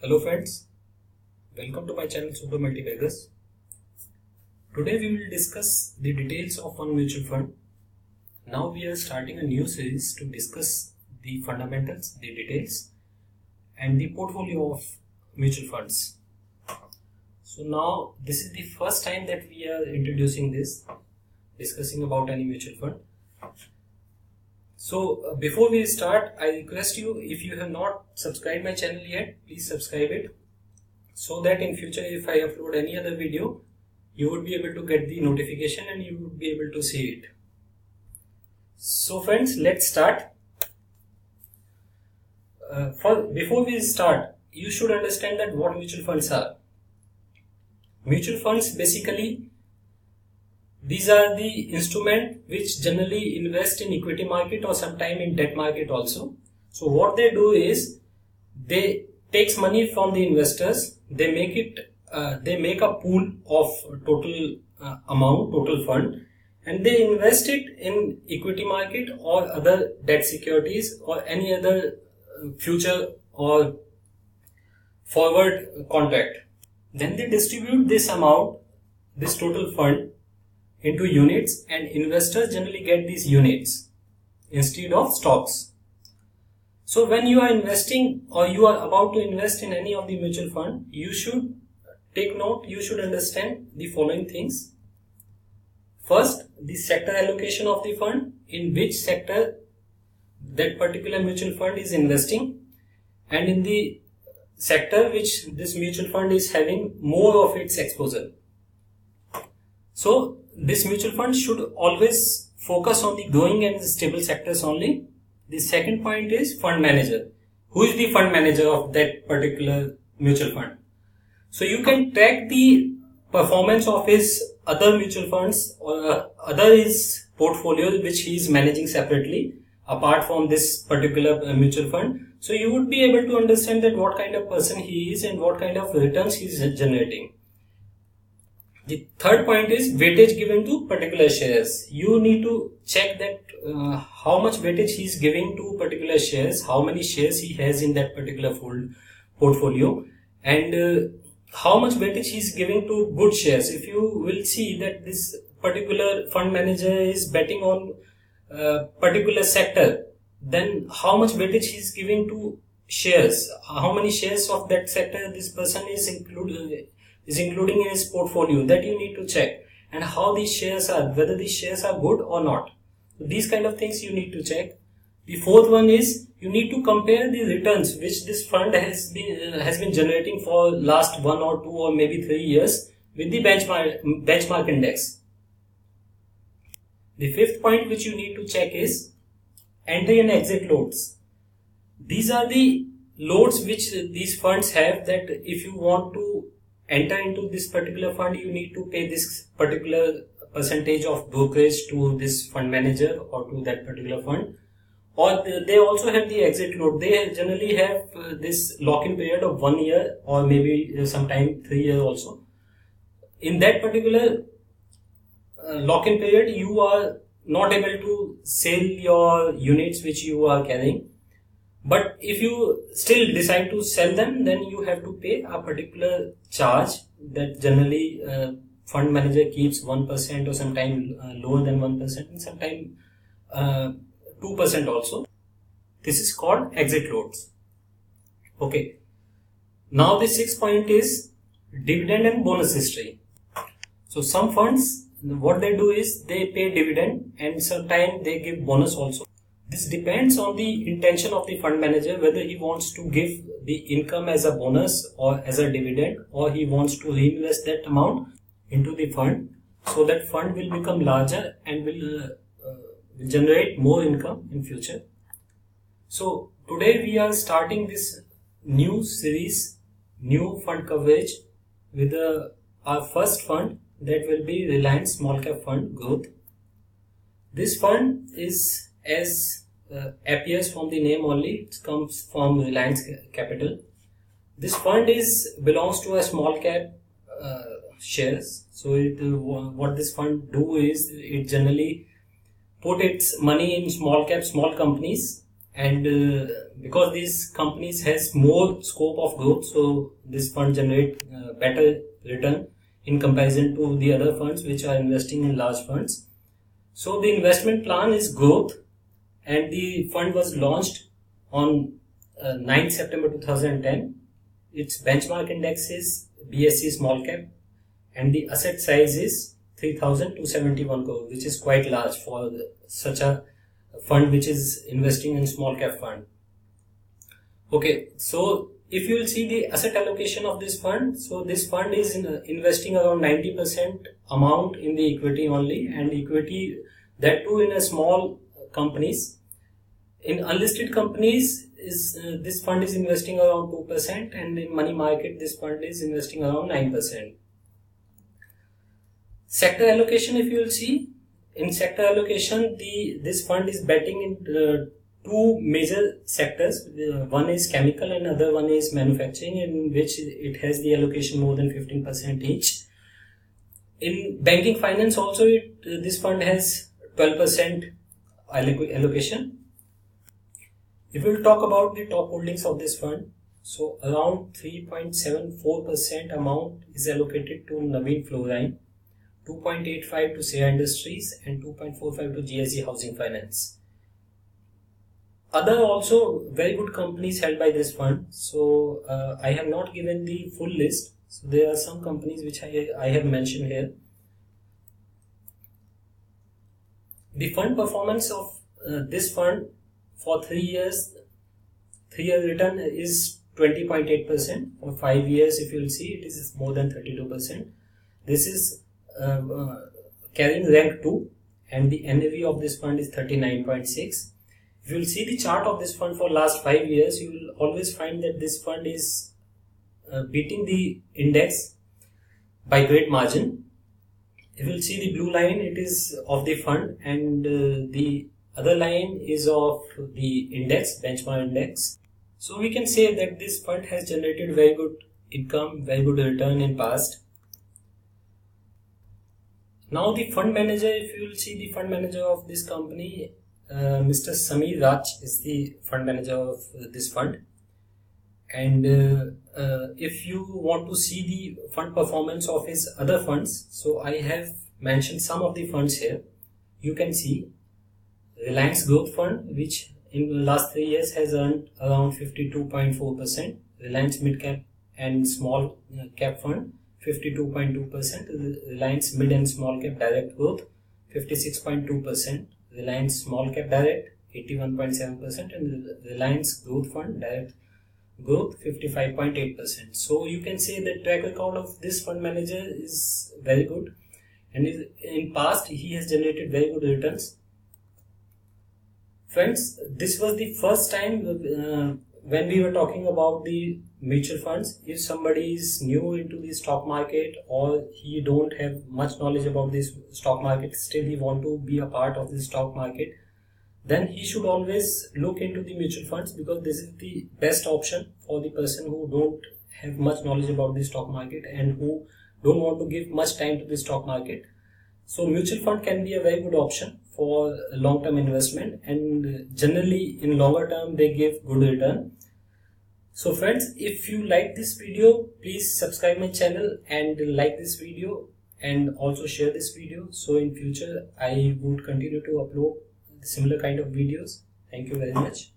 Hello friends, welcome to my channel Super Multibaggers. Today we will discuss the details of one mutual fund. Now we are starting a new series to discuss the fundamentals, the details and the portfolio of mutual funds. So now this is the first time that we are introducing this, discussing about any mutual fund. So before we start, I request you, if you have not subscribed my channel yet, please subscribe it, so that in future if I upload any other video, you would be able to get the notification and you would be able to see it. So friends, let's start. Before we start, you should understand that what mutual funds are. Mutual funds basically, these are the instrument which generally invest in equity market or sometime in debt market also. So what they do is they takes money from the investors, they make a pool of total amount, total fund, and they invest it in equity market or other debt securities or any other future or forward contract. Then they distribute this amount, this total fund, into units, and investors generally get these units instead of stocks. So when you are investing or you are about to invest in any of the mutual fund, you should take note, you should understand the following things. First, the sector allocation of the fund, in which sector that particular mutual fund is investing, and in the sector which this mutual fund is having more of its exposure. So this mutual fund should always focus on the growing and stable sectors only. The second point is fund manager. Who is the fund manager of that particular mutual fund? So you can track the performance of his other mutual funds or other his portfolio which he is managing separately apart from this particular mutual fund. So you would be able to understand that what kind of person he is and what kind of returns he is generating. The third point is weightage given to particular shares. You need to check that how much weightage he is giving to particular shares, how many shares he has in that particular portfolio, and how much weightage he is giving to good shares. If you will see that this particular fund manager is betting on a particular sector, then how much weightage he is giving to shares, how many shares of that sector this person is including in his portfolio, that you need to check, and how these shares are, whether these shares are good or not. So these kind of things you need to check. The fourth one is you need to compare the returns which this fund has been generating for last 1 or 2 or maybe 3 years with the benchmark index. The fifth point which you need to check is entry and exit loads. These are the loads which these funds have, that if you want to enter into this particular fund, you need to pay this particular percentage of brokerage to this fund manager or to that particular fund. Or they also have the exit load. They generally have this lock-in period of 1 year or maybe sometime 3 years also. In that particular lock-in period, you are not able to sell your units which you are carrying. But if you still decide to sell them, then you have to pay a particular charge that generally fund manager keeps 1% or sometimes lower than 1% and sometimes 2% also. This is called exit loads. Okay. Now the sixth point is dividend and bonus history. So some funds, what they do is they pay dividend and sometimes they give bonus also. This depends on the intention of the fund manager, whether he wants to give the income as a bonus or as a dividend, or he wants to reinvest that amount into the fund, so that fund will become larger and will generate more income in future. So today we are starting this new series, new fund coverage with our first fund, that will be Reliance Small Cap Fund Growth. This fund is, as appears from the name only, it comes from Reliance Capital. This fund belongs to a small cap shares. So what this fund do is it generally put its money in small companies and because these companies has more scope of growth, so this fund generate better return in comparison to the other funds which are investing in large funds. So the investment plan is growth, and the fund was launched on 9th September 2010. Its benchmark index is BSE small cap, and the asset size is 3,271 crore, which is quite large for such a fund which is investing in small cap fund. Okay, so if you will see the asset allocation of this fund, so this fund is investing around 90% amount in the equity only, and equity, that too in a small companies. In unlisted companies, this fund is investing around 2%, and in money market this fund is investing around 9%. Sector allocation, if you will see, in sector allocation, this fund is betting in two major sectors. One is chemical and other one is manufacturing, in which it has the allocation more than 15% each. In banking finance also, this fund has 12% allocation. If we will talk about the top holdings of this fund, so around 3.74% amount is allocated to Navin Fluorine, 2.85 to SEA Industries, and 2.45 to GSE Housing Finance. Other also very good companies held by this fund. So I have not given the full list. So there are some companies which I have mentioned here. The fund performance of this fund for 3 years, 3-year return is 20.8%. For 5 years, if you will see, it is more than 32%. This is carrying rank 2, and the NAV of this fund is 39.6. If you will see the chart of this fund for last 5 years, you will always find that this fund is beating the index by great margin. If you will see the blue line, it is of the fund, and the other line is of the index, benchmark index. So we can say that this fund has generated very good income, very good return in past. Now the fund manager, if you will see the fund manager of this company, Mr. Sameer Raj is the fund manager of this fund. And if you want to see the fund performance of his other funds, so I have mentioned some of the funds here. You can see Reliance Growth Fund, which in the last 3 years has earned around 52.4%. Reliance Mid Cap and Small Cap Fund, 52.2%. Reliance Mid and Small Cap Direct Growth, 56.2%. Reliance Small Cap Direct, 81.7%, and Reliance Growth Fund Direct Growth, 55.8%. So you can say that track record of this fund manager is very good, and in past he has generated very good returns. Friends, this was the first time when we were talking about the mutual funds. If somebody is new into the stock market, or he don't have much knowledge about this stock market, still he want to be a part of the stock market, then he should always look into the mutual funds, because this is the best option for the person who don't have much knowledge about the stock market and who don't want to give much time to the stock market. So mutual fund can be a very good option for long-term investment, and generally in longer term they give good return. So friends, if you like this video, please subscribe my channel and like this video, and also share this video, so in future I would continue to upload similar kind of videos. Thank you very much.